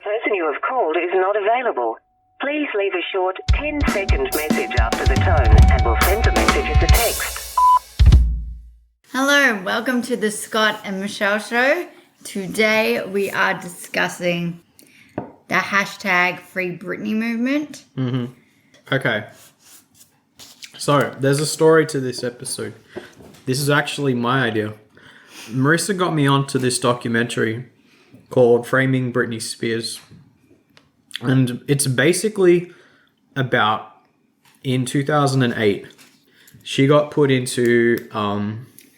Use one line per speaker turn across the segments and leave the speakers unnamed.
person you have called is not available. Please leave a short 10-second message after the tone and we'll send the message as a text.
Hello, welcome to the Scott and Michelle Show. Today we are discussing the hashtag Freebritney movement.
Okay. So, there's a story to this episode. This is actually my idea. Marissa got me onto this documentary called Framing Britney Spears. And it's basically about, in 2008, she got put into,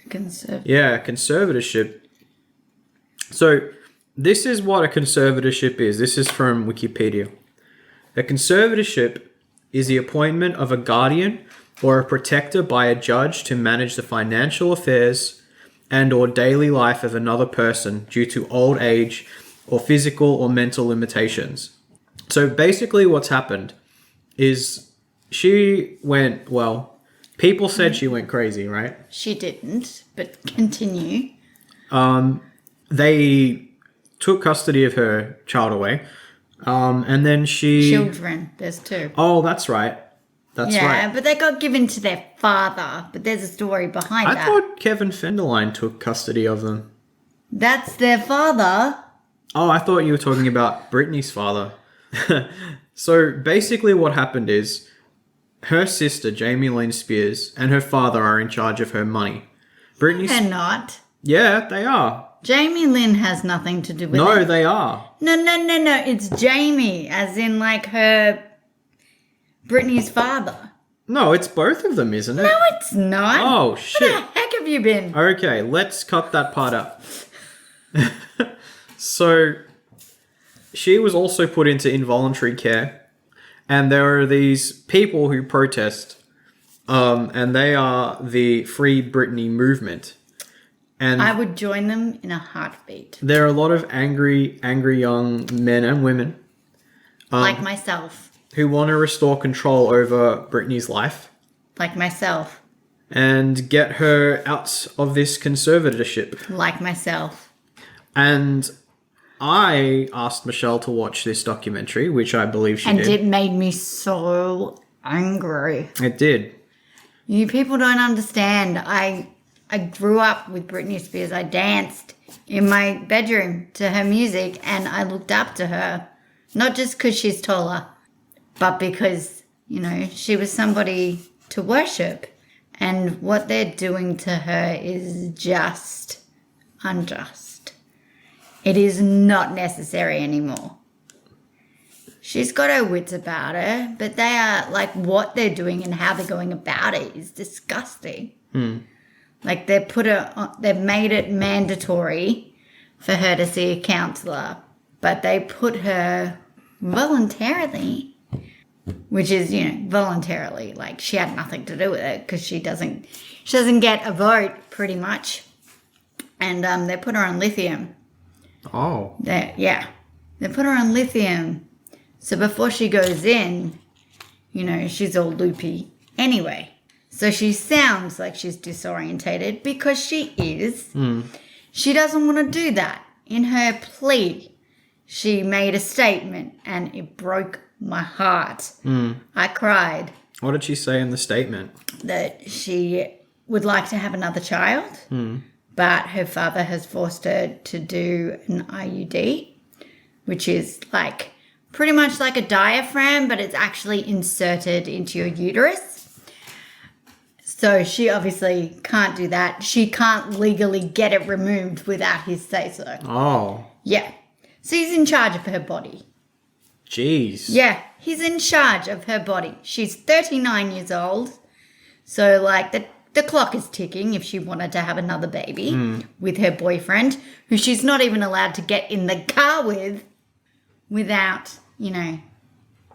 conservatorship. So, this is what a conservatorship is. This is from Wikipedia. A conservatorship is the appointment of a guardian or a protector by a judge to manage the financial affairs and or daily life of another person due to old age or physical or mental limitations. So basically what's happened is she went, well, people said she went crazy, right?
She didn't, but continue.
They took custody of her child away. And then
Children, there's two.
Oh, that's right. That's right.
Yeah, but they got given to their father. But there's a story behind that.
I thought Kevin Federline took custody of them.
That's their father.
Oh, I thought you were talking about Britney's father. So basically what happened is her sister, Jamie Lynn Spears, and her father are in charge of her money.
They're not.
Yeah, they are.
Jamie Lynn has nothing to do with it.
No, they are.
No. It's Jamie, as in like her... Britney's father.
No, it's both of them, isn't it?
No, it's not.
Oh, shit.
Where the heck have you been?
Okay, let's cut that part out. So, she was also put into involuntary care. And there are these people who protest. And they are the Free Britney movement. And
I would join them in a heartbeat.
there are a lot of angry young men and women.
Like myself.
Who want to restore control over Britney's life.
Like myself.
And get her out of this conservatorship.
Like myself.
And I asked Michelle to watch this documentary, which I believe she did.
And it made me so angry.
It did.
You people don't understand. I grew up with Britney Spears. I danced in my bedroom to her music and I looked up to her. Not just because she's taller, but because, you know, she was somebody to worship. And what they're doing to her is just unjust. It is not necessary anymore. She's got her wits about her, but they are, like, what they're doing and how they're going about it is disgusting. Like, they've made it mandatory for her to see a counsellor, but they put her voluntarily, which is, you know, voluntarily, like she had nothing to do with it because she doesn't get a vote pretty much. And they put her on lithium.
Oh.
They put her on lithium. So before she goes in, you know, she's all loopy anyway. So she sounds like she's disorientated because she is. She doesn't want to do that. In her plea, she made a statement and it broke my heart. I cried.
What did she say in the statement?
That she would like to have another child, but her father has forced her to do an IUD, which is like pretty much like a diaphragm, but it's actually inserted into your uterus. So she obviously can't do that. She can't legally get it removed without his say-so.
Oh.
Yeah. So he's in charge of her body.
Jeez.
Yeah, he's in charge of her body. She's 39 years old. So, like, the clock is ticking if she wanted to have another baby with her boyfriend, who she's not even allowed to get in the car with without, you know,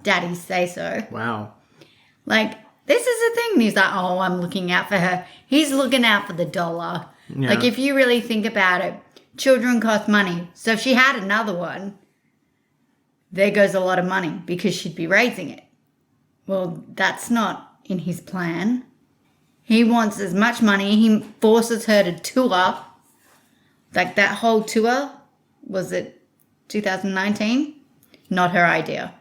daddy's say-so.
Wow.
Like, this is the thing. He's like, oh, I'm looking out for her. He's looking out for the dollar.
Yeah.
Like, if you really think about it, children cost money. So if she had another one, there goes a lot of money because she'd be raising it. Well, that's not in his plan. He wants as much money. He forces her to tour. Like that whole tour, was it 2019? not her idea.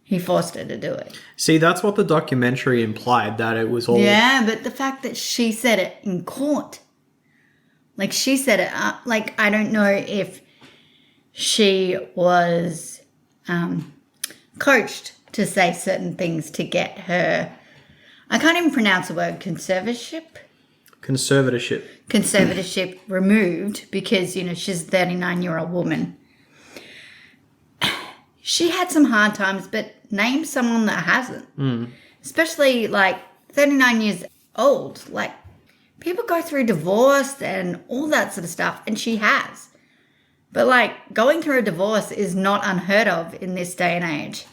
He forced her to do it.
See, that's what the documentary implied, that it was all...
Yeah, but the fact that she said it in court, like she said it, like I don't know if she was coached to say certain things to get her, I can't even pronounce the word, conservatorship removed because, you know, she's a 39-year-old woman. She had some hard times, but name someone that hasn't. Especially like 39 years old. Like people go through divorce and all that sort of stuff, and she has. But like going through a divorce is not unheard of in this day and age.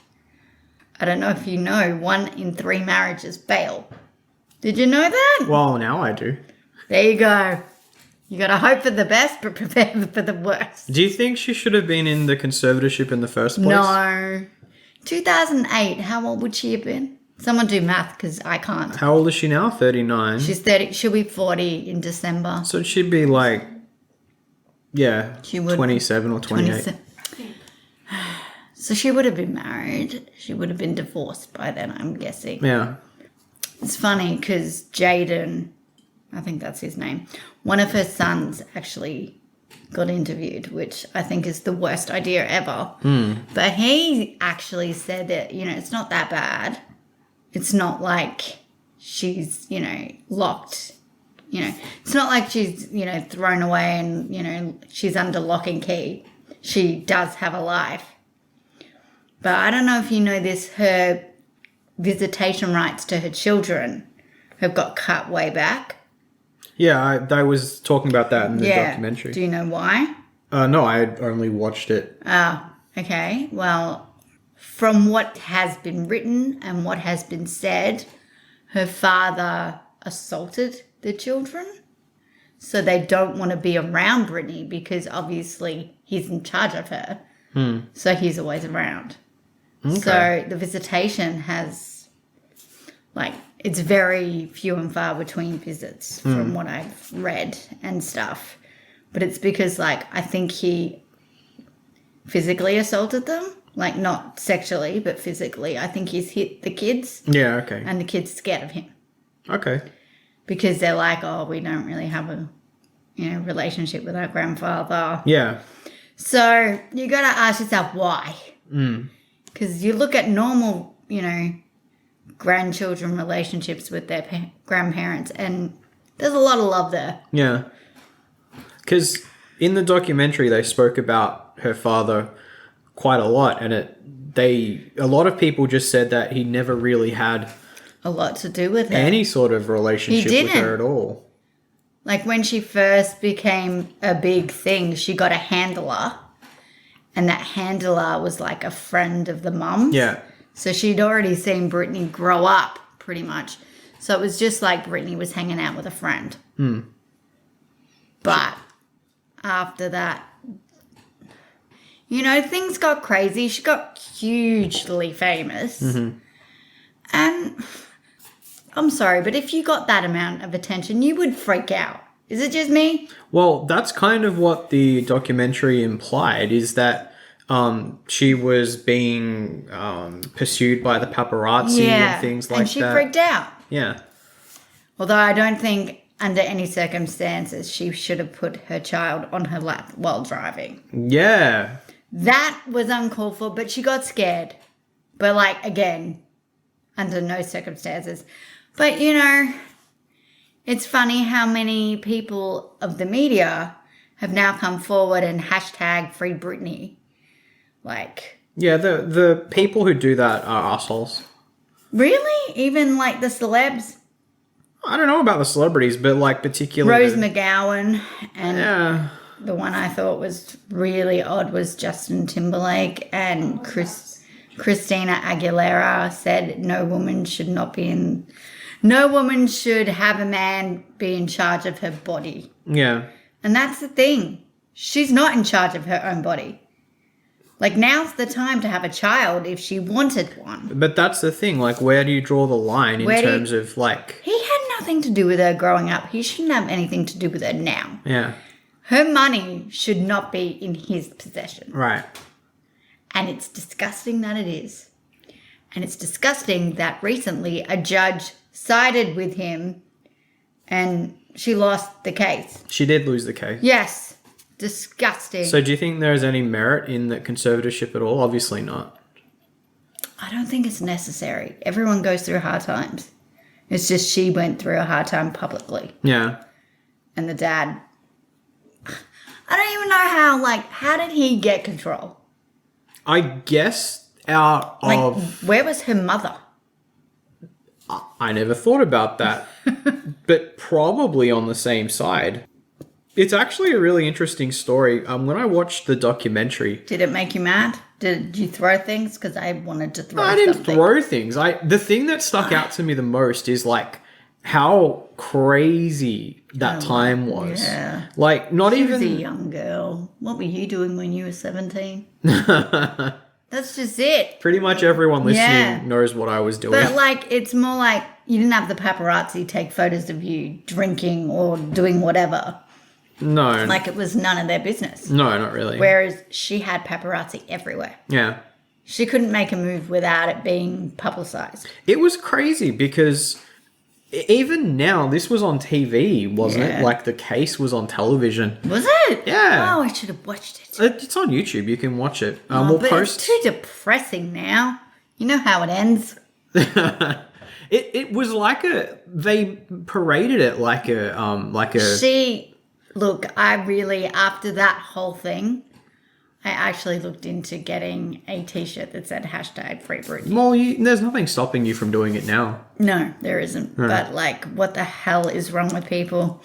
I don't know if you know, 1 in 3 marriages fail. Did you know that?
Well, now I do.
There you go. You got to hope for the best, but prepare for the worst.
Do you think she should have been in the conservatorship in the first place?
No. 2008, how old would she have been? Someone do math because I can't.
How old is she now? 39?
She's 30. She'll be 40 in December.
So she'd be like, yeah,
She would,
27 or 28.
So she would have been married. She would have been divorced by then, I'm guessing.
Yeah.
It's funny because Jaden, I think that's his name, one of her sons actually got interviewed, which I think is the worst idea ever. But he actually said that, you know, it's not that bad. It's not like she's, you know, locked. You know, it's not like she's, you know, thrown away and, you know, she's under lock and key. She does have a life. But I don't know if you know this, her visitation rights to her children have got cut way back.
Yeah, I was talking about that in the documentary.
Do you know why?
No, I had only watched it.
Okay. Well, from what has been written and what has been said, her father assaulted the children. So they don't want to be around Britney because obviously he's in charge of her. So he's always around. Okay. So the visitation has, like, it's very few and far between visits from what I've read and stuff. But it's because, like, I think he physically assaulted them. Like, not sexually, but physically. I think he's hit the kids.
Yeah, okay.
And the kids are scared of him.
Okay.
Because they're like, oh, we don't really have a, you know, relationship with our grandfather.
Yeah. So
you got to ask yourself why. Because you look at normal, you know, grandchildren relationships with their grandparents, and there's a lot of love there.
Yeah. Because in the documentary, they spoke about her father quite a lot, and a lot of people just said that he never really had
a lot to do with her.
Any sort of relationship with her at all.
Like when she first became a big thing, she got a handler, and that handler was like a friend of the mum.
Yeah.
So she'd already seen Britney grow up, pretty much. So it was just like Britney was hanging out with a friend. But after that, you know, things got crazy. She got hugely famous. And I'm sorry, but if you got that amount of attention, you would freak out. Is it just me?
Well, that's kind of what the documentary implied, is that she was being pursued by the paparazzi and things like that.
And she freaked out.
Yeah.
Although I don't think under any circumstances she should have put her child on her lap while driving.
Yeah.
That was uncalled for, but she got scared. But, like, again, under no circumstances. But, you know, it's funny how many people of the media have now come forward and hashtag Free Britney. Like...
Yeah, the people who do that are assholes.
Really? Even, like, the celebs?
I don't know about the celebrities, but, like, particularly...
Rose McGowan and the one I thought was really odd was Justin Timberlake, and Christina Aguilera said no woman should have a man be in charge of her body.
Yeah.
And that's the thing. She's not in charge of her own body. Like, now's the time to have a child if she wanted one.
But that's the thing. Like, where do you draw the line in terms of, like...
He had nothing to do with her growing up. He shouldn't have anything to do with her now.
Yeah.
Her money should not be in his possession.
Right.
And it's disgusting that it is. And it's disgusting that recently a judge sided with him and she lost the case.
She did lose the case.
Yes. Disgusting.
So do you think there is any merit in the conservatorship at all? Obviously not.
I don't think it's necessary. Everyone goes through hard times. It's just she went through a hard time publicly.
Yeah.
And the dad... I don't even know how did he get control?
I guess out of...
Where was her mother?
I never thought about that. But probably on the same side. It's actually a really interesting story. When I watched the documentary...
Did it make you mad? Did you throw things? Because I wanted to throw
I didn't
something.
throw things. The thing that stuck out to me the most is like how crazy that time was.
Yeah.
Like not
She
even...
was a young girl. What were you doing when you were 17? That's just it.
Pretty much everyone listening knows what I was doing.
But it's more like you didn't have the paparazzi take photos of you drinking or doing whatever.
No.
It was none of their business.
No, not really.
Whereas she had paparazzi everywhere.
Yeah.
She couldn't make a move without it being publicized.
It was crazy because even now, this was on TV, wasn't it? Like the case was on television.
Was it?
Yeah.
Oh, I should have watched it.
It's on YouTube. You can watch it. We'll
but
post...
it's too depressing now. You know how it ends.
It was like they paraded it like a
Look, I really, after that whole thing, I actually looked into getting a t-shirt that said #Freebritney.
Well, there's nothing stopping you from doing it now.
No, there isn't. But what the hell is wrong with people?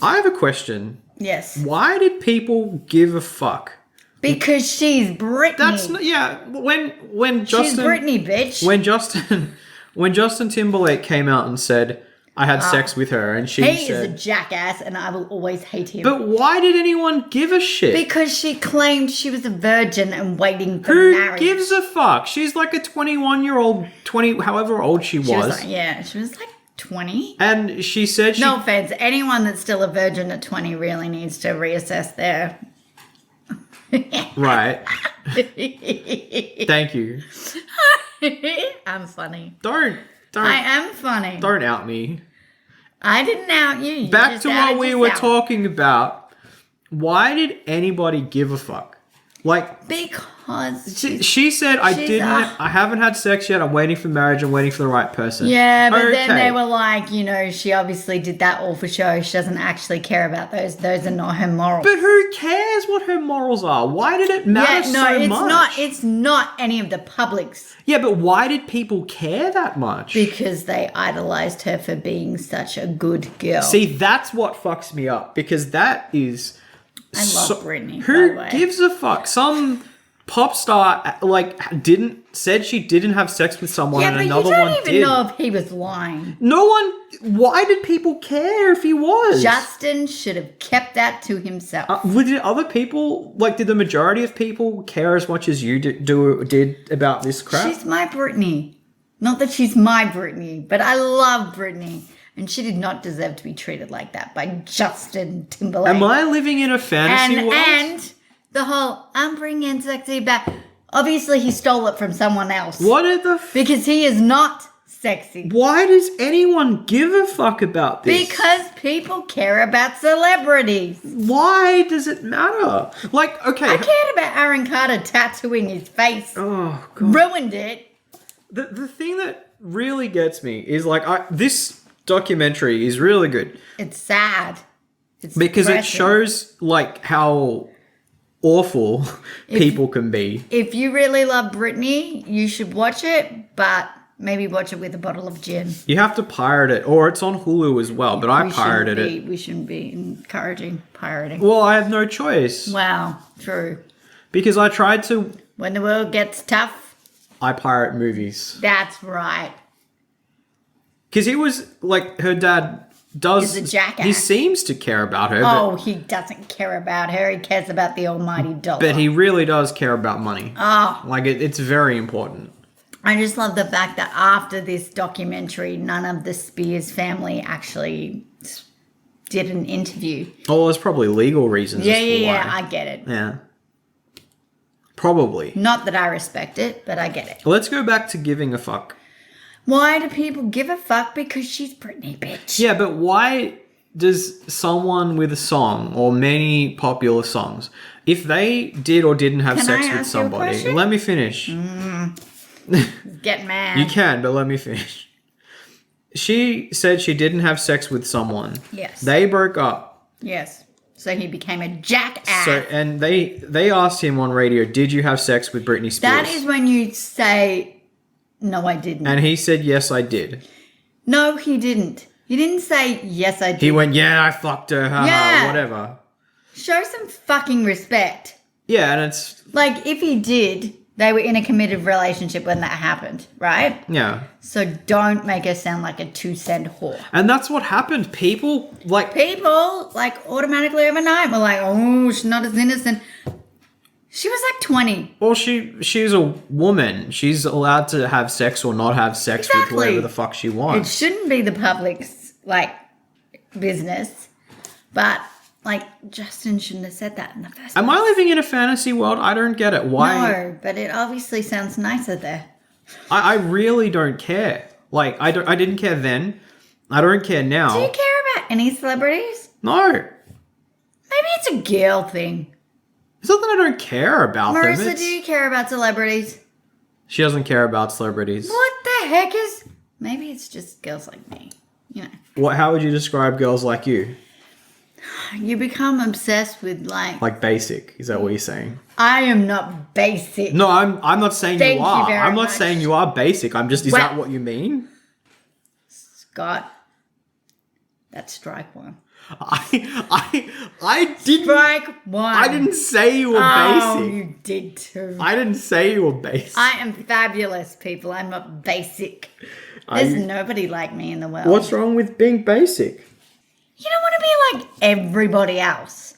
I have a question.
Yes.
Why did people give a fuck?
Because she's Britney.
That's not, yeah. When Justin,
she's Britney, bitch.
When Justin Timberlake came out and said, I had sex with her, and she
he
said...
is a jackass, and I will always hate him.
But why did anyone give a shit?
Because she claimed she was a virgin and waiting for
Who
marriage.
gives a fuck? She's like a 21-year-old, however old she was.
She was like 20.
And she said she...
No offense, anyone that's still a virgin at 20 really needs to reassess their...
Right. Thank you.
I'm funny.
Don't.
I am funny.
Don't out me.
I didn't out you.
Back to what we were talking about. Why did anybody give a fuck?
Because
she said, I haven't had sex yet. I'm waiting for marriage. I'm waiting for the right person.
Yeah, but then they were like, she obviously did that all for show. She doesn't actually care about those. Those are not her morals.
But who cares what her morals are? Why did it matter so much?
It's not any of the public's.
Yeah, but why did people care that much?
Because they idolized her for being such a good girl.
See, that's what fucks me up. Because that is...
I love Britney,
who
by the way.
gives a fuck? Some pop star said she didn't have sex with someone and another one did.
Yeah, but you don't even know if he was lying.
No one... Why did people care if he was?
Justin should have kept that to himself.
Did other people... did the majority of people care as much as you did about this crap?
She's my Britney. Not that she's my Britney, but I love Britney. And she did not deserve to be treated like that by Justin Timberlake.
Am I living in a fantasy world?
And the whole, I'm bringing sexy back. Obviously, he stole it from someone else.
What the...
Because he is not sexy.
Why does anyone give a fuck about this?
Because people care about celebrities.
Why does it matter? Okay.
I cared about Aaron Carter tattooing his face.
Oh, God.
Ruined it.
The thing that really gets me is, this... documentary is really good.
It's sad. It's
because
depressing.
it shows how awful people can be.
If you really love Britney, you should watch it, but maybe watch it with a bottle of gin.
You have to pirate it, or it's on Hulu as well, but I pirated it.
We shouldn't be encouraging pirating.
Well, I have no choice.
Wow, true.
Because I tried to...
When the world gets tough...
I pirate movies.
That's right.
Because he was, her dad does...
He's a jackass.
He seems to care about her.
Oh, he doesn't care about her. He cares about the almighty dollar.
But he really does care about money.
Oh.
It's very important.
I just love the fact that after this documentary, none of the Spears family actually did an interview.
Oh, there's probably legal reasons.
Yeah, I get it.
Yeah. Probably.
Not that I respect it, but I get it.
Let's go back to giving a fuck.
Why do people give a fuck? Because she's Britney, bitch.
Yeah, but why does someone with a song or many popular songs, if they did or didn't have
Can
sex
I
with
ask you a
somebody,
question?
let me finish.
Get mad.
You can, but let me finish. She said she didn't have sex with someone.
Yes.
They broke up.
Yes. So he became a jackass.
So and they asked him on radio, "Did you have sex with Britney Spears?"
That is when you say, no, I didn't.
And he said, "Yes, I did."
No, he didn't. He didn't say, yes, I did.
He went, "Yeah, I fucked her, haha,
Yeah.
whatever."
Show some fucking respect.
Yeah, and it's
Like, if he did, they were in a committed relationship when that happened, right?
yeah.
So don't make her sound like a 2-cent whore.
And that's what happened. People like
People, like, automatically overnight were like, oh, she's not as innocent. She was like 20.
well, she's a woman. She's allowed to have sex or not have sex
Exactly.
with whoever the fuck she
It
wants.
shouldn't be the public's, like, business. But, like, Justin shouldn't have said that in the first place.
Am I living in a fantasy world? I don't get it. Why?
No, but it obviously sounds nicer there.
I really don't care. Like I didn't care then. I don't care now.
Do you care about any celebrities?
No.
Maybe it's a girl thing.
It's not that I don't care about them.
Marissa, do you care about celebrities?
She doesn't care about celebrities.
What the heck is... Maybe it's just girls like me. You know.
How would you describe girls like you?
You become obsessed with, like...
Like basic. Is that what you're saying?
I am not basic.
No, I'm not saying
Thank
you
you
are.
very
I'm not
much.
saying you are basic. I'm just, is
Well-
that what you mean?
Scott. That's strike one.
I didn't.
Strike one.
I didn't say you were
Oh,
basic.
you did too.
I didn't say you were basic.
I am fabulous, people. I'm not basic.
Are
There's
you-
nobody like me in the world.
What's wrong with being basic?
You don't want to be like everybody else.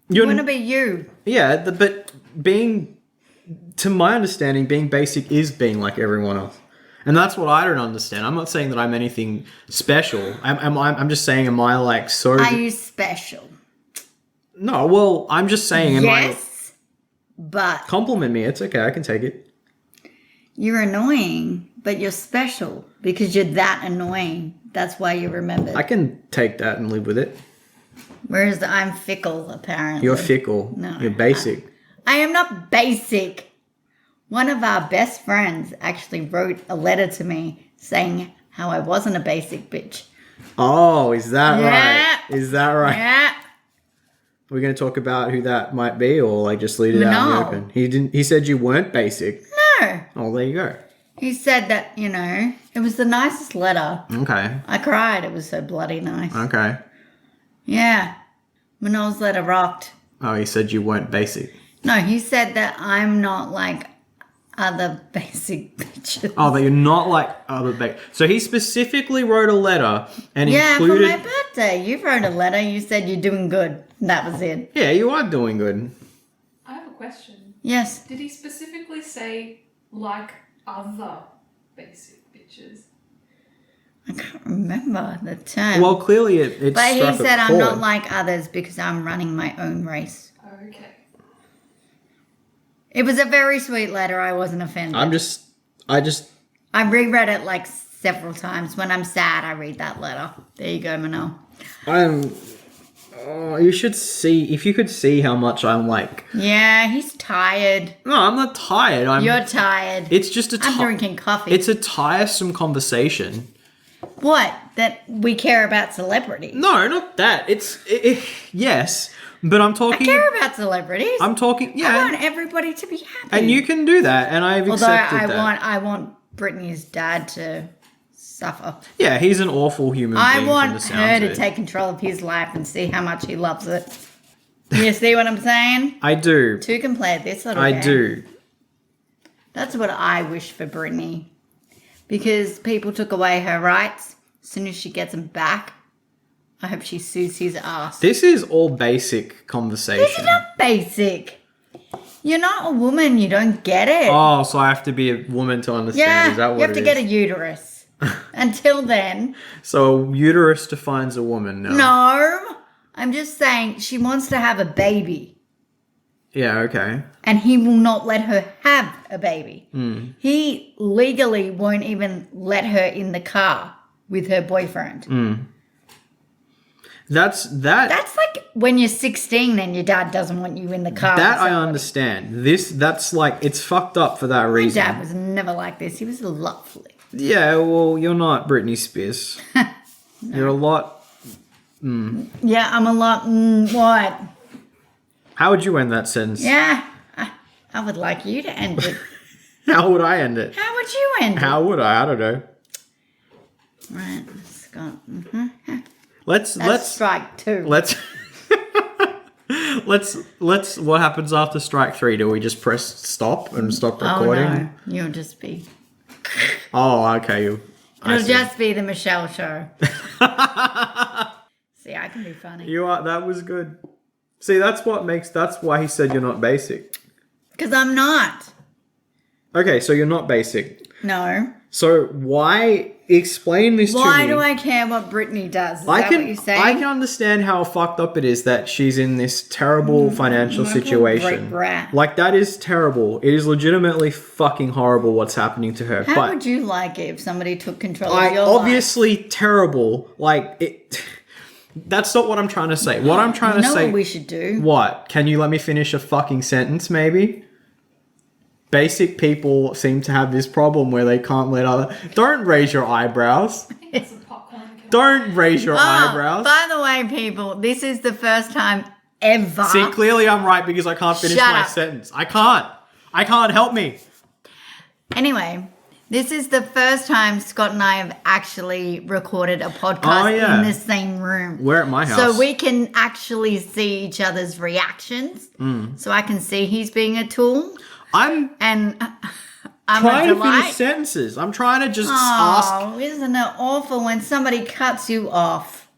You want to be you.
Yeah, but being, to my understanding, being basic is being like everyone else. And that's what I don't understand. I'm not saying that I'm anything special. I'm just saying, am I like so...
Are you special?
No, well, I'm just saying, am
Yes, but
I... Compliment me. It's okay. I can take it.
you're annoying, but you're special because you're that annoying. That's why you're remembered.
I can take that and live with it.
Whereas I'm fickle, apparently.
You're fickle.
No,
You're basic.
I am not basic. One of our best friends actually wrote a letter to me saying how I wasn't a basic bitch.
Oh, is that
Yeah.
right? Is that right?
Yeah.
We're going to talk about who that might be, or like just leave it out in the
No.
open? He didn't. He said you weren't basic.
No.
Oh, there you go.
He said that, it was the nicest letter.
Okay.
I cried. It was so bloody nice.
Okay.
Yeah. Manol's letter rocked.
Oh, he said you weren't basic.
No, he said that I'm not like other basic bitches.
Oh, that you're not like other basic. So he specifically wrote a letter and
Yeah,
included.
for my birthday. You wrote a letter. You said you're doing good. That was it.
Yeah, you are doing good.
I have a question.
Yes.
Did he specifically say, like other basic bitches?
I can't remember the term.
Well, clearly it
but he
struck a
said I'm not
chord.
like others because I'm running my own race.
Okay.
It was a very sweet letter. I wasn't offended.
I
I reread it like several times. When I'm sad, I read that letter. There you go, Manol.
you should see, if you could see how much I'm like.
Yeah, he's tired.
No, I'm not tired.
You're tired.
It's just a
I'm drinking coffee.
It's a tiresome conversation.
What? That we care about celebrities.
No, not that. Yes, but I'm
I
talking.
care about celebrities.
I'm talking.
I
Yeah,
want everybody to be happy.
and you can do that, and I've
Although
accepted that.
I want Britney's dad to suffer.
Yeah, he's an awful human being.
I
from
want
the sounds
her
of
to
it.
take control of his life and see how much he loves it. You see what I'm saying?
I do.
Two can play at this little
I
game.
do.
That's what I wish for Britney. Because people took away her rights. As soon as she gets them back, I hope she sues his ass.
This is all basic conversation.
This is not basic. You're not a woman. You don't get it.
Oh, so I have to be a woman to understand.
yeah,
Is that what
you have
it
to
is?
get a uterus. Until then,
So a uterus defines a woman now.
no. I'm just saying she wants to have a baby.
Yeah, okay.
And he will not let her have a baby. He legally won't even let her in the car with her boyfriend.
That's
That's like when you're 16 and your dad doesn't want you in the car.
that
with
I
somebody.
understand. That's like, it's fucked up for that
My
reason.
dad was never like this. He was lovely.
Yeah, well, you're not Britney Spears. You're a lot.
Yeah, I'm a lot. What?
How would you end that sentence?
Yeah, I would like you to end it.
How would I end it?
How would you end
How would I? I don't know.
it? Right, Scott.
Let's
That's strike 2.
let's let's what happens after strike 3? Do we just press stop and stop recording?
Oh no, you'll just be.
Oh, okay. I
It'll
see.
just be the Michelle show. See, I can be funny.
You are. That was good. See, that's why he said you're not basic.
Because I'm not.
Okay, so you're not basic.
No.
So why explain this to me?
Why do I care what Britney does? Is that what you're saying?
I can understand how fucked up it is that she's in this terrible financial
Like a
situation.
great brat.
Like, that is terrible. It is legitimately fucking horrible what's happening to her.
How
but
would you like it if somebody took control of your life?
obviously terrible. Like, it. That's not what I'm trying to say. What I'm trying to
You know
say.
what we should do?
What? Can you let me finish a fucking sentence, maybe? Basic people seem to have this problem where they can't let other. Don't raise your eyebrows.
It's a popcorn killer.
Don't raise your
Oh,
eyebrows.
by the way, people, this is the first time ever.
See, clearly I'm right because I can't finish
Shut
my
up.
sentence. I can't. Help me.
Anyway, this is the first time Scott and I have actually recorded a podcast
Oh, yeah.
in the same room.
We're at my house.
So we can actually see each other's reactions. So I can see he's being a tool.
I'm
And I'm
trying
a
to
delight.
finish sentences. I'm trying to just ask.
Oh, isn't it awful when somebody cuts you off?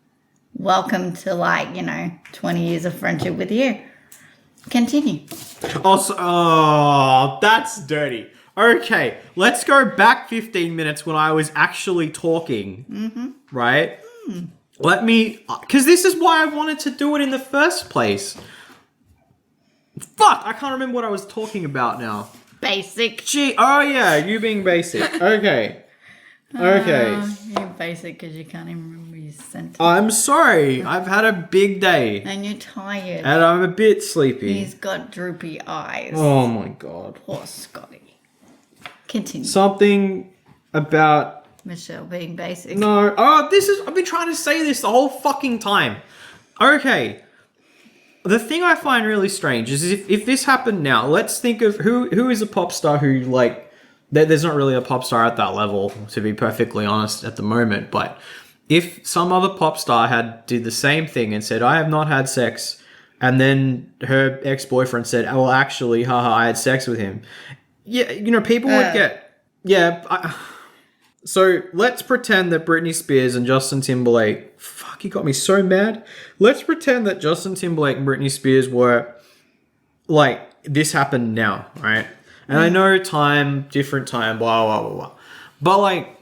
Welcome to 20 years of friendship with you. Continue.
Oh, that's dirty. Okay, let's go back 15 minutes when I was actually talking. Right? Let me... Because this is why I wanted to do it in the first place. Fuck, I can't remember what I was talking about now.
Basic.
Oh yeah, you being basic. Okay. Okay.
You're basic because you can't even remember your sentence.
I'm sorry. I've had a big day.
And you're tired.
And I'm a bit sleepy.
He's got droopy eyes.
Oh my god.
Poor Scotty. Continue.
Something about...
Michelle being basic.
No. Oh, I've been trying to say this the whole fucking time. Okay. The thing I find really strange is if this happened now, let's think of who is a pop star who, like, there's not really a pop star at that level, to be perfectly honest, at the moment. But if some other pop star did the same thing and said, I have not had sex, and then her ex-boyfriend said, oh, well, actually, haha, I had sex with him. Yeah, people would get... Yeah, so let's pretend that Britney Spears and Justin Timberlake... Fuck, you got me so mad. Let's pretend that Justin Timberlake and Britney Spears were... Like, this happened now, right? And I know different time, blah, blah, blah, blah. But, like,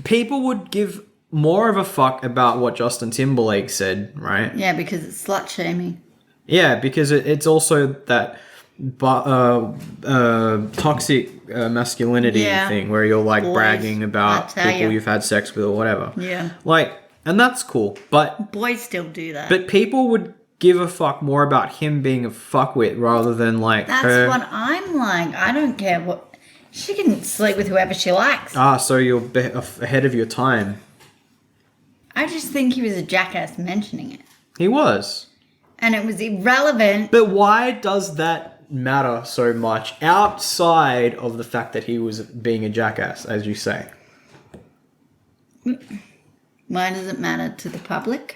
people would give more of a fuck about what Justin Timberlake said, right?
Yeah, because it's slut shaming.
Yeah, because it's also that toxic masculinity thing where you're like
Boys,
bragging about
I tell
people
ya.
you've had sex with or whatever.
Yeah.
Like, and that's cool, but
Boys still do that.
people would give a fuck more about him being a fuckwit rather than like
That's
her.
what I'm like. I don't care what... She can sleep with whoever she likes.
So you're ahead of your time.
I just think he was a jackass mentioning it.
He was.
And it was irrelevant.
But why does that matter so much outside of the fact that he was being a jackass, as you say?
Why does it matter to the public?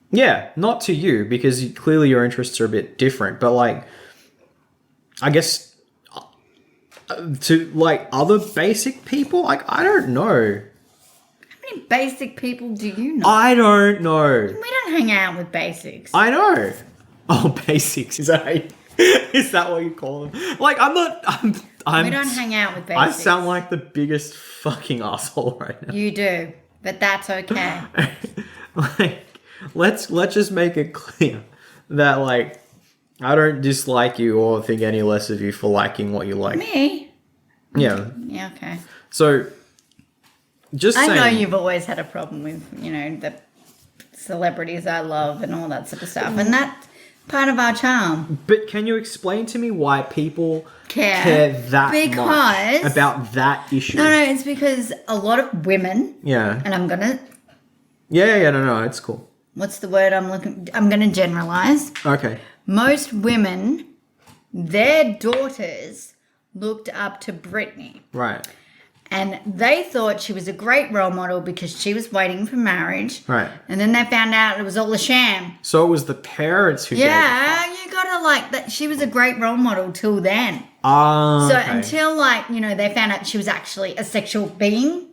Yeah, not to you, because clearly your interests are a bit different. But, like, I guess to, like, other basic people, like, I don't know.
How many basic people do you know?
I don't know.
We don't hang out with basics.
I know. Oh, basics. Is that what you call them? Like, I'm
We don't hang out with
I
basics.
sound like the biggest fucking asshole right now.
You do, but that's okay.
Like, let's just make it clear that, like, I don't dislike you or think any less of you for liking what you like.
Me?
Yeah.
Yeah, okay.
So, just
I
saying.
know you've always had a problem with, the celebrities I love and all that sort of stuff. And that's part of our charm.
But can you explain to me why people
Care
that
because-
much about that issue?
No, it's because a lot of women,
Yeah.
and I'm going to,
No, it's cool.
what's the word I'm going to generalize.
Okay.
Most women, their daughters looked up to Britney.
Right.
And they thought she was a great role model because she was waiting for marriage.
Right.
And then they found out it was all a sham.
So it was the parents who gave a
Yeah,
fuck.
you gotta like that. She was a great role model till then.
Ah,
So
okay.
until they found out she was actually a sexual being.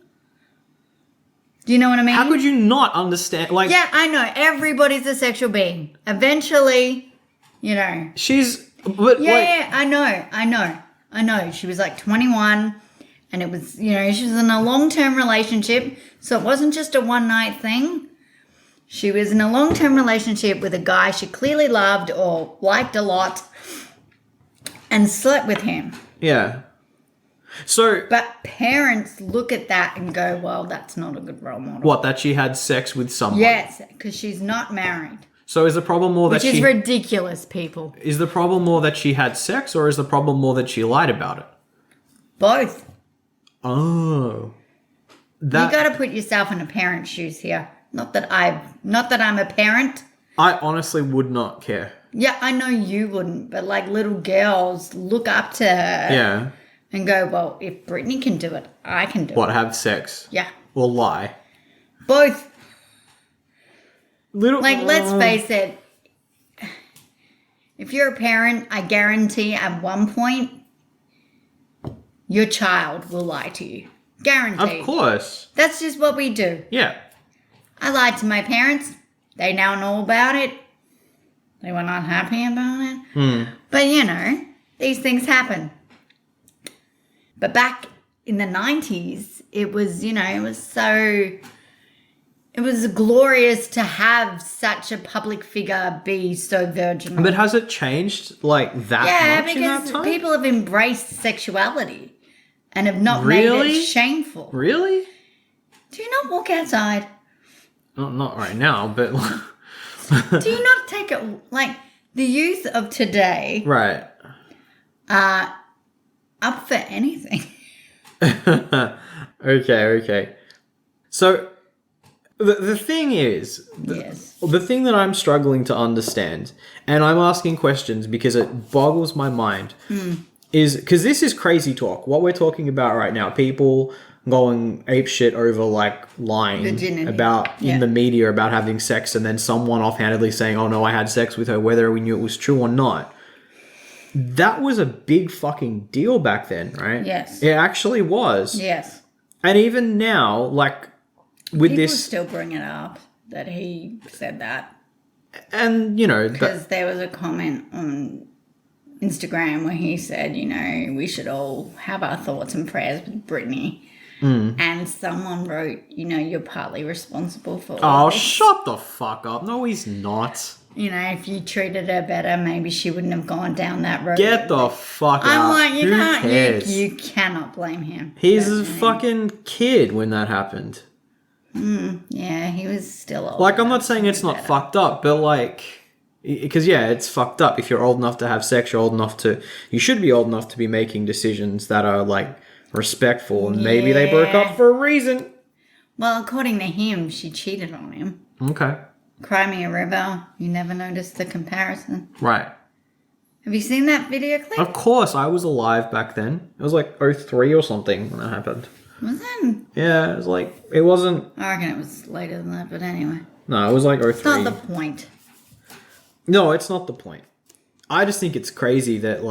Do you know what I mean?
How could you not understand? Like,
Yeah, I know. Everybody's a sexual being. Eventually,
she's... But,
Yeah, I know. She was like 21 and it was, she was in a long-term relationship. So it wasn't just a one-night thing. She was in a long-term relationship with a guy she clearly loved or liked a lot and slept with him.
Yeah. So...
But parents look at that and go, well, that's not a good role model.
What, that she had sex with someone?
Yes, because she's not married.
So is the problem more
Which
that
is
she...
ridiculous, people.
Is the problem more that she had sex, or is the problem more that she lied about it?
Both.
Oh.
You got to put yourself in a parent's shoes here. Not that I'm a parent.
I honestly would not care.
Yeah, I know you wouldn't, but like little girls look up to her
Yeah.
and go, well, if Britney can do it, I can do
What,
it.
have sex?
Yeah.
Or lie?
Both. Let's
Oh.
face it. If you're a parent, I guarantee at one point, your child will lie to you. Guaranteed.
Of course.
That's just what we do.
Yeah.
I lied to my parents. They now know about it. They were not happy about it. But, these things happen. But back in the 90s, it was, it was glorious to have such a public figure be so virginal.
But has it changed that much in that
because
time?
people have embraced sexuality and have not made
Really?
it shameful.
Really?
Do you not walk outside?
Not right now, but...
Do you not take it, the youth of today
Right.
are up for anything.
Okay. So, the thing is...
Yes.
The thing that I'm struggling to understand, and I'm asking questions because it boggles my mind, is... Because this is crazy talk. What we're talking about right now, people going ape shit over lying
Virginity.
about in the media about having sex, and then someone offhandedly saying, oh no, I had sex with her, whether we knew it was true or not. That was a big fucking deal back then, right?
Yes.
It actually was.
Yes.
And even now, with
People
this,
still bring it up that he said that.
and
Because there was a comment on Instagram where he said, we should all have our thoughts and prayers with Britney. And someone wrote, you're partly responsible for all
oh,
this.
shut the fuck up. No, he's not.
If you treated her better, maybe she wouldn't have gone down that road.
Get the fuck
I'm
out.
like,
Who cares?
you cannot blame him.
He's a fucking kid when that happened.
Yeah, he was still old.
I'm not saying it's not fucked up, but because it's fucked up. If you're old enough to have sex, you should be old enough to be making decisions that are respectful, and maybe they broke up for a reason.
Well, according to him, she cheated on him.
Okay.
Cry Me a River, you never noticed the comparison.
Right.
Have you seen that video clip?
Of course, I was alive back then. It was 03 or something when that happened.
Was it?
Yeah, it was it wasn't...
I reckon it was later than that, but anyway.
No, it was 03.
It's not the point.
No, it's not the point. I just think it's crazy that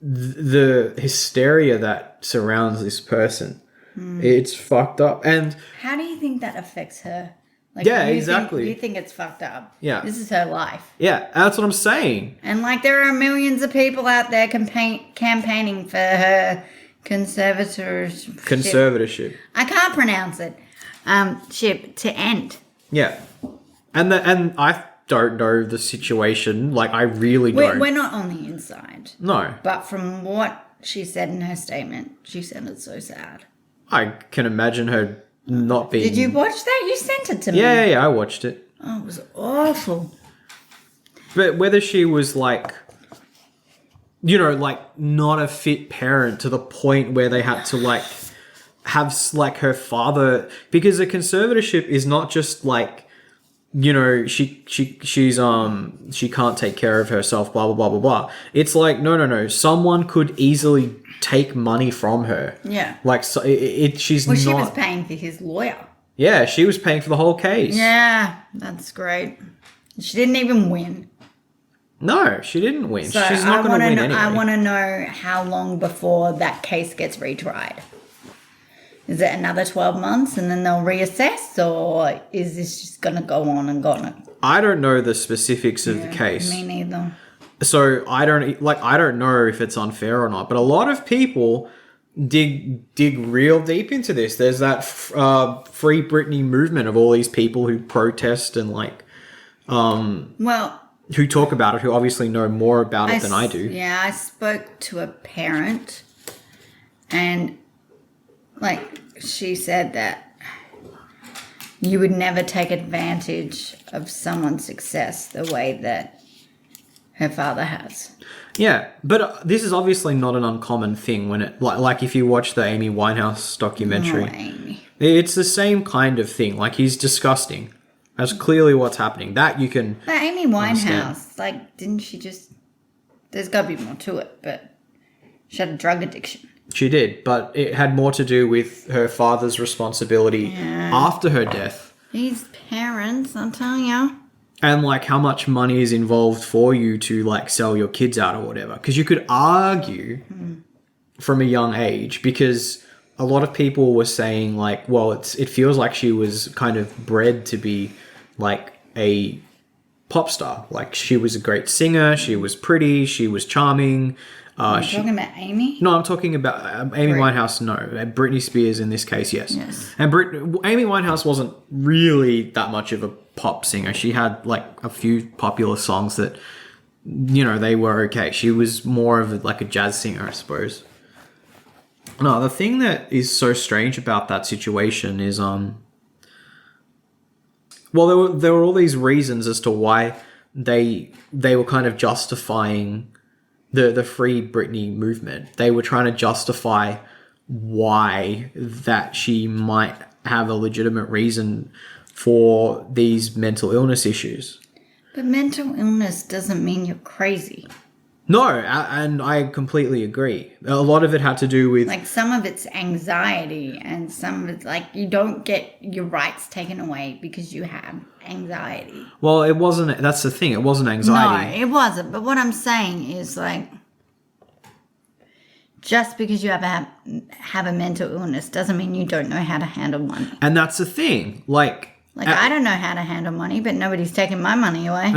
the hysteria that surrounds this person, it's fucked up. And
How do you think that affects her?
Yeah, exactly.
You think it's fucked up.
Yeah.
This is her life.
yeah, that's what I'm saying.
And there are millions of people out there campaigning for her conservatorship.
Conservatorship.
I can't pronounce it. Ship to end.
Yeah. And I don't know the situation. Like, I really
We're,
don't.
we're not on the inside.
No.
But from what she said in her statement, she sounded so sad.
I can imagine her not being...
Did you watch that? You sent it to me.
Yeah, I watched it.
Oh, it was awful.
But whether she was like, you know, like not a fit parent to the point where they had to like have like her father, because a conservatorship is not just like, you know, she can't take care of herself, blah blah blah blah blah. It's like no, someone could easily take money from her.
Yeah.
Like so she's
Well,
not.
she was paying for his lawyer.
Yeah, she was paying for the whole case.
Yeah, that's great. She didn't even win.
No, she didn't win.
So
She's not going to win anyway.
I want to know how long before that case gets retried. Is it another 12 months and then they'll reassess, or is this just going to go on and go on?
I don't know the specifics of the case.
Me neither.
So I don't know if it's unfair or not, but a lot of people dig real deep into this. There's that Free Britney movement of all these people who protest and like who talk about it, who obviously know more about it than I do.
Yeah, I spoke to a parent and like she said that you would never take advantage of someone's success the way that her father has.
Yeah, but this is obviously not an uncommon thing when it like if you watch the Amy Winehouse documentary.
Oh, Amy.
It's the same kind of thing. Like, he's disgusting. That's clearly what's happening. That you can...
But Amy Winehouse,
understand.
like, didn't she just... There's got to be more to it, but she had a drug addiction.
She did, but it had more to do with her father's responsibility after her death.
These parents, I'm telling you.
And, like, how much money is involved for you to, like, sell your kids out or whatever. Because you could argue from a young age, because a lot of people were saying, like, well, it feels like she was kind of bred to be, like, a pop star. Like, she was a great singer, she was pretty, she was charming.
Are you talking about Amy?
No, I'm talking about Amy Winehouse, no. Britney Spears in this case, yes. And Amy Winehouse wasn't really that much of a pop singer. She had, like, a few popular songs that, you know, they were okay. She was more of a jazz singer, I suppose. No, the thing that is so strange about that situation is, well, there were all these reasons as to why they were kind of justifying the Free Britney movement. They were trying to justify why that she might have a legitimate reason for these mental illness issues.
But mental illness doesn't mean you're crazy.
No, and I completely agree. A lot of it had to do with...
Like, some of it's anxiety, and some of it's, like, you don't get your rights taken away because you have anxiety.
Well, it wasn't... That's the thing. It wasn't anxiety.
No, it wasn't. But what I'm saying is, like, just because you have a mental illness doesn't mean you don't know how to handle money.
And that's the thing. Like,
I don't know how to handle money, but nobody's taking my money away.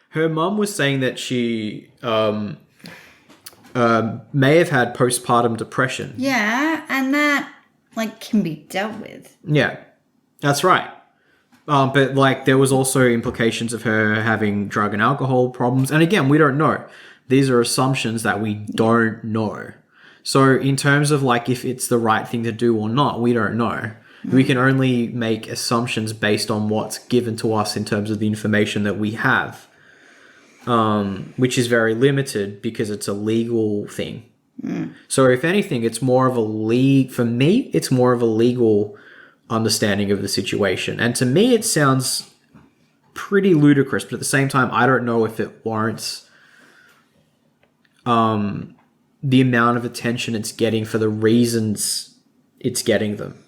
Her mum was saying that she may have had postpartum depression.
Yeah, and that, like, can be dealt with.
Yeah, that's right. But, like, there was also implications of her having drug and alcohol problems. And again, we don't know. These are assumptions that we don't know. So in terms of, like, if it's the right thing to do or not, we don't know. We can only make assumptions based on what's given to us in terms of the information that we have. Which is very limited because it's a legal thing. So if anything, it's more of for me, it's more of a legal understanding of the situation. And to me, it sounds pretty ludicrous, but at the same time, I don't know if it warrants the amount of attention it's getting for the reasons it's getting them.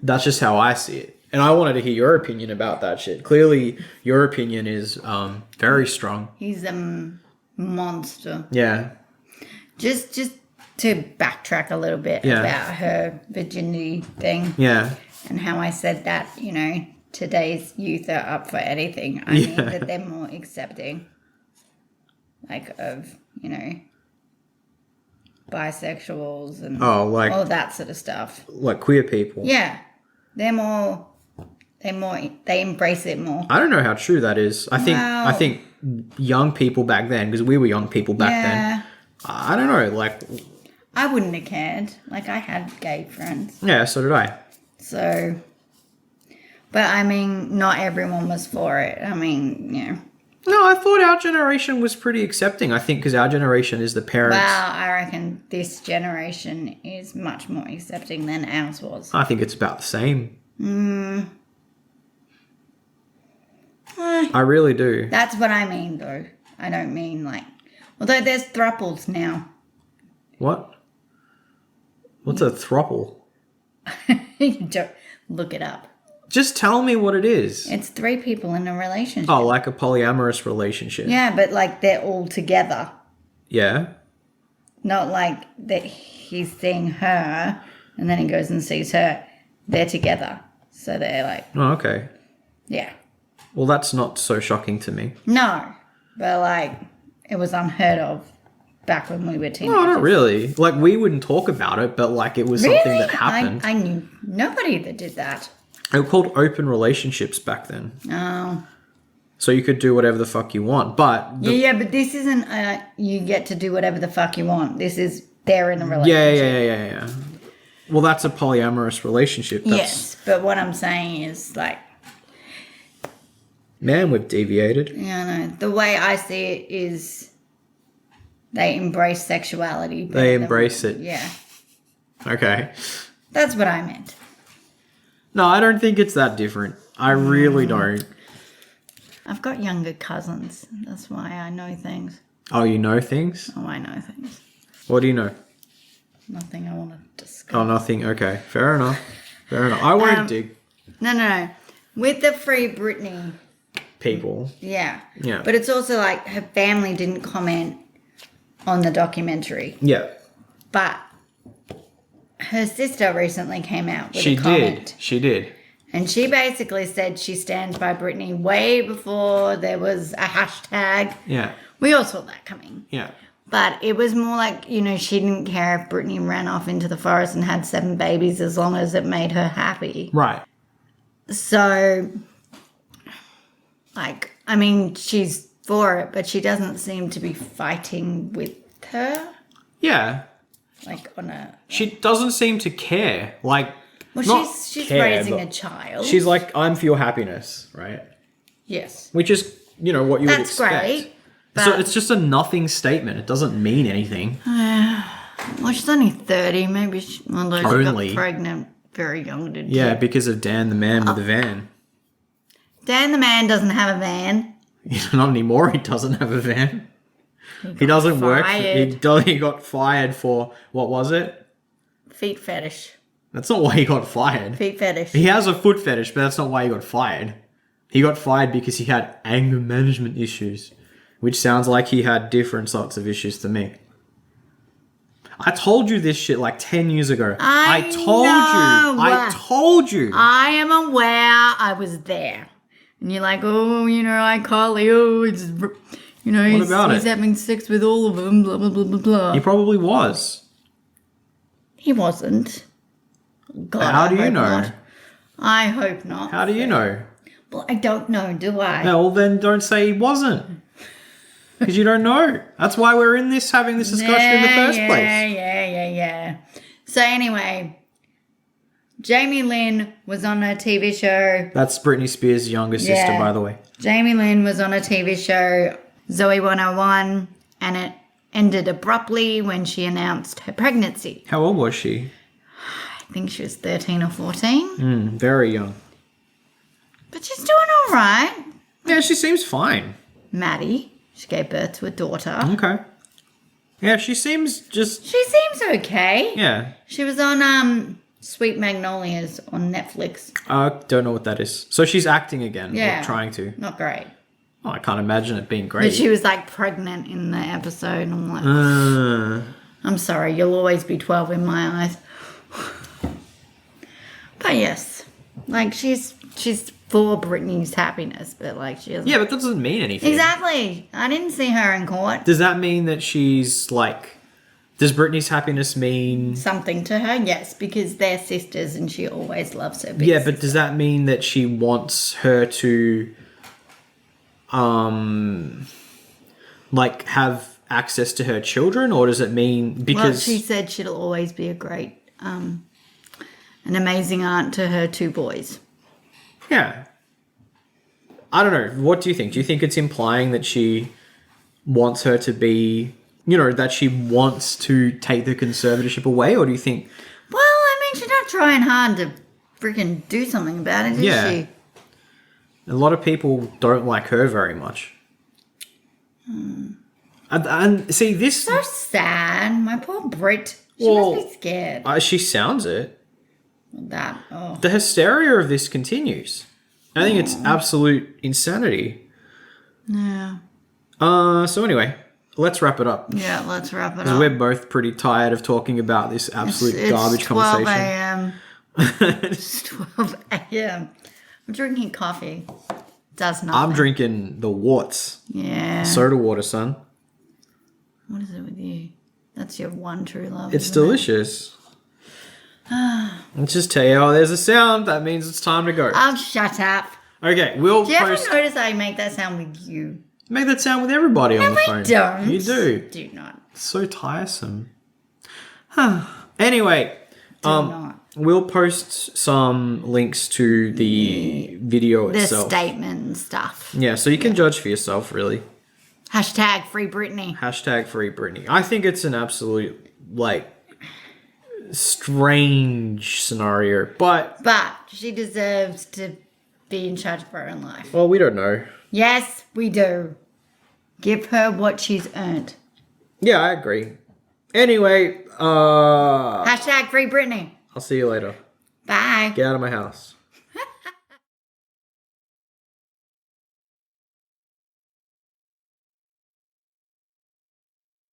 That's just how I see it. And I wanted to hear your opinion about that shit. Clearly, your opinion is very strong.
He's a monster.
Yeah.
Just to backtrack a little bit about her virginity thing.
Yeah.
And how I said that, you know, today's youth are up for anything. I mean that they're more accepting, like, of, you know, bisexuals and all that sort of stuff.
Like queer people.
Yeah. They're more they embrace it more.
I don't know how true that is.
Well-
I think young people back then, because we were young people back then. I don't know. Like,
I wouldn't have cared. Like, I had gay friends.
yeah, so did I.
So, but I mean, not everyone was for it. I mean,
No, I thought our generation was pretty accepting. I think because our generation is the parents.
Well, I reckon this generation is much more accepting than ours was.
I think it's about the same. I really do.
That's what I mean, though. I don't mean like... Although there's thruples now.
What? What's a throuple?
You don't look it up.
Just tell me what it is.
It's 3 people in a relationship.
Oh, like a polyamorous relationship.
Yeah, but like they're all together.
Yeah.
Not like that he's seeing her and then he goes and sees her. They're together. So they're like,
Oh, okay.
yeah.
Well, that's not so shocking to me.
No, but like it was unheard of back when we were teenagers.
No, not really. Like, we wouldn't talk about it, but like it was something that happened.
I knew nobody that did that.
They were called open relationships back then.
Oh.
So you could do whatever the fuck you want, but...
Yeah, but this isn't you get to do whatever the fuck you want. This is they're in a relationship.
Yeah. Well, that's a polyamorous relationship. That's,
Yes, but what I'm saying is like...
Man, we've deviated.
Yeah, no. The way I see it is they embrace sexuality. But
They embrace it.
Yeah.
Okay.
That's what I meant.
No, I don't think it's that different. I really don't.
I've got younger cousins. That's why I know things.
Oh, you know things?
Oh, I know things.
What do you know?
Nothing I want to discuss.
Oh, nothing. Okay, fair enough. I won't dig
No. With the Freebritney,
people.
yeah.
Yeah.
But it's also like her family didn't comment on the documentary.
Yeah.
But her sister recently came out with
She
a comment.
She did.
And she basically said she stands by Britney way before there was a hashtag.
Yeah.
We all saw that coming.
Yeah.
But it was more like, she didn't care if Britney ran off into the forest and had 7 babies as long as it made her happy.
Right.
So, she's for it, but she doesn't seem to be fighting with her.
Yeah.
Like, on a...
She doesn't seem to care. Like,
Well,
not
she's
care,
raising
but
a child.
She's like, I'm for your happines, right?
Yes.
Which is, what you would
That's
expect.
great.
So
But,
it's just a nothing statement. It doesn't mean anything.
well, she's only 30. Maybe she
Only?
got pregnant very young, didn't
Yeah,
she?
because of Dan the man with the van.
Dan the man doesn't have a van.
Not anymore. He doesn't have a van. He doesn't work. He got fired for, what was it?
Feet fetish.
That's not why he got fired.
Feet fetish.
He has a foot fetish, but that's not why he got fired. He got fired because he had anger management issues, which sounds like he had different sorts of issues to me. I told you this shit like 10 years ago. I told you.
I am aware I was there. And you're like, oh, iCarly, oh, it's, he's having sex with all of them, blah, blah, blah, blah, blah.
He probably was.
He wasn't. God,
How do
I
you
hope
know?
not. I hope not.
How do you know?
Well, I don't know, do I?
No, well then don't say he wasn't. Because you don't know. That's why we're having this discussion in the first place.
Yeah. So anyway, Jamie Lynn was on a TV show.
That's Britney Spears' younger sister, by the way.
Jamie Lynn was on a TV show, Zoe 101, and it ended abruptly when she announced her pregnancy.
How old was she?
I think she was 13 or 14.
Very young.
But she's doing all right.
Yeah, she seems fine.
Maddie, she gave birth to a daughter.
Okay. Yeah, she seems just...
She seems okay.
Yeah.
She was on Sweet Magnolias on Netflix.
I don't know what that is. So she's acting again.
Yeah.
Or trying to.
Not great.
Oh, I can't imagine it being great.
But she was like pregnant in the episode. And I'm like, I'm sorry, you'll always be 12 in my eyes. But yes, like she's for Britney's happiness, but like she doesn't.
Yeah, but that doesn't mean anything.
Exactly. I didn't see her in court.
Does that mean that she's like Does Britney's happiness mean...
Something to her, yes, because they're sisters and she always loves her big
Yeah, but
sister.
does that mean that she wants her to, like, have access to her children? Or does it mean... Because...
Well, she said she'll always be a great, an amazing aunt to her 2 boys.
Yeah. I don't know. What do you think? Do you think it's implying that she wants her to be... You know, that she wants to take the conservatorship away? Or do you think...
Well, I mean, she's not trying hard to freaking do something about it, is she?
A lot of people don't like her very much. And see, this...
So sad. My poor Brit. She
Well,
must be scared.
she sounds it.
That, oh.
The hysteria of this continues. I think it's absolute insanity.
Yeah.
So anyway, let's wrap it up.
Yeah, let's wrap it
Because
up.
we're both pretty tired of talking about this absolute garbage
12
conversation.
a.m. It's 12 a.m. I'm drinking coffee. Does nothing.
I'm drinking the warts.
Yeah.
Soda water, son.
What is it with you? That's your one true love.
It's
isn't it?
delicious. Let's just tell you, oh, there's a sound. That means it's time to go.
Oh, shut up.
Okay, we'll
Do you ever
post...
notice I make that sound with you?
Make that sound with everybody on the
I
phone.
don't.
You do.
Do not.
It's so tiresome. Anyway,
Do not.
we'll post some links to the video
The
itself.
statement and stuff.
Yeah, so you can judge for yourself, really.
Hashtag free Britney.
Hashtag free Britney. I think it's an absolute, like, strange scenario, but,
But she deserves to be in charge of her own life.
well, we don't know.
Yes, we do. Give her what she's earned.
Yeah, I agree. Anyway,
Hashtag free Britney.
I'll see you later.
Bye.
Get out of my house.